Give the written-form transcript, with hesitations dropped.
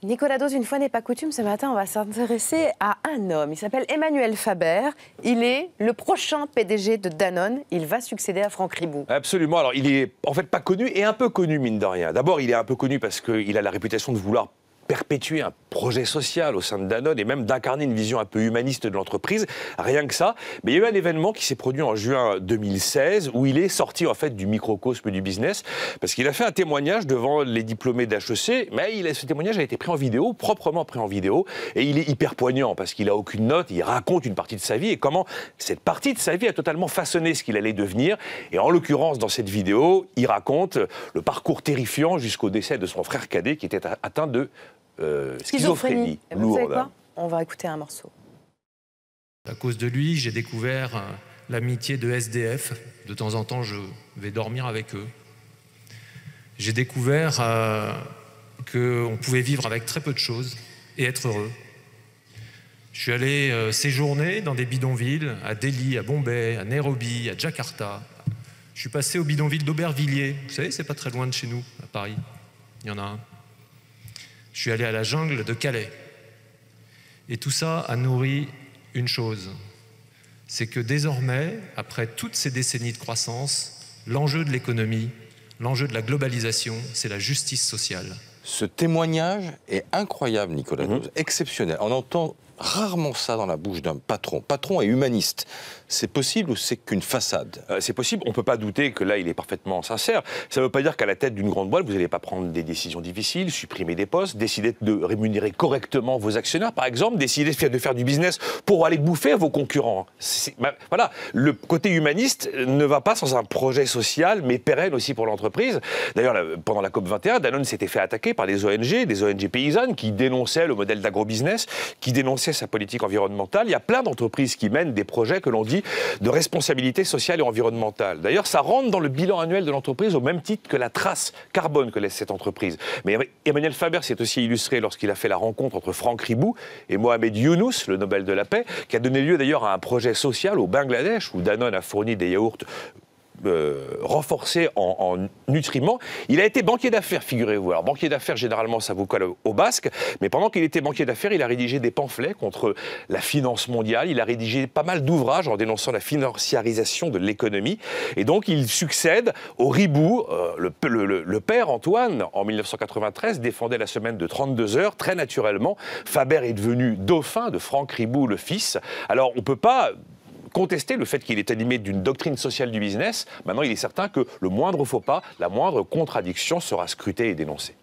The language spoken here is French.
Nicolas Dose, une fois n'est pas coutume, ce matin, on va s'intéresser à un homme. Il s'appelle Emmanuel Faber. Il est le prochain PDG de Danone. Il va succéder à Franck Riboud. Absolument. Alors, il est en fait pas connu et un peu connu, mine de rien. D'abord, il est un peu connu parce qu'il a la réputation de vouloir perpétuer un projet social au sein de Danone et même d'incarner une vision un peu humaniste de l'entreprise, rien que ça. Mais il y a eu un événement qui s'est produit en juin 2016 où il est sorti en fait du microcosme du business parce qu'il a fait un témoignage devant les diplômés d'HEC, mais ce témoignage a été pris en vidéo, proprement pris en vidéo, et il est hyper poignant parce qu'il a aucune note, il raconte une partie de sa vie et comment cette partie de sa vie a totalement façonné ce qu'il allait devenir. Et en l'occurrence, dans cette vidéo, il raconte le parcours terrifiant jusqu'au décès de son frère cadet qui était atteint de schizophrénie lourde. Vous savez quoi ? On va écouter un morceau. À cause de lui, j'ai découvert l'amitié de SDF. De temps en temps, je vais dormir avec eux. J'ai découvert qu'on pouvait vivre avec très peu de choses et être heureux. Je suis allé séjourner dans des bidonvilles, à Delhi, à Bombay, à Nairobi, à Jakarta. Je suis passé au bidonville d'Aubervilliers. Vous savez, c'est pas très loin de chez nous, à Paris. Il y en a un. Je suis allé à la jungle de Calais. Et tout ça a nourri une chose. C'est que désormais, après toutes ces décennies de croissance, l'enjeu de l'économie, l'enjeu de la globalisation, c'est la justice sociale. Ce témoignage est incroyable, Nicolas Dose, exceptionnel. On entend rarement ça dans la bouche d'un patron. Patron et humaniste. C'est possible ou c'est qu'une façade? C'est possible. On ne peut pas douter que là, il est parfaitement sincère. Ça ne veut pas dire qu'à la tête d'une grande boîte, vous n'allez pas prendre des décisions difficiles, supprimer des postes, décider de rémunérer correctement vos actionnaires, par exemple, décider de faire du business pour aller bouffer vos concurrents. Voilà. Le côté humaniste ne va pas sans un projet social, mais pérenne aussi pour l'entreprise. D'ailleurs, pendant la COP21, Danone s'était fait attaquer par des ONG paysannes qui dénonçaient le modèle d'agrobusiness, qui dénonçaient sa politique environnementale. Il y a plein d'entreprises qui mènent des projets que l'on dit de responsabilité sociale et environnementale. D'ailleurs, ça rentre dans le bilan annuel de l'entreprise au même titre que la trace carbone que laisse cette entreprise. Mais Emmanuel Faber s'est aussi illustré lorsqu'il a fait la rencontre entre Franck Riboud et Mohamed Younous, le Nobel de la paix, qui a donné lieu d'ailleurs à un projet social au Bangladesh où Danone a fourni des yaourts renforcé en nutriments. Il a été banquier d'affaires, figurez-vous. Alors, banquier d'affaires, généralement, ça vous colle au basque, mais pendant qu'il était banquier d'affaires, il a rédigé des pamphlets contre la finance mondiale, il a rédigé pas mal d'ouvrages en dénonçant la financiarisation de l'économie, et donc il succède au Riboud. Le père, Antoine, en 1993, défendait la semaine de 32 heures, très naturellement. Faber est devenu dauphin de Franck Riboud, le fils. Alors, on ne peut pas contester le fait qu'il est animé d'une doctrine sociale du business. Maintenant, il est certain que le moindre faux pas, la moindre contradiction sera scrutée et dénoncée.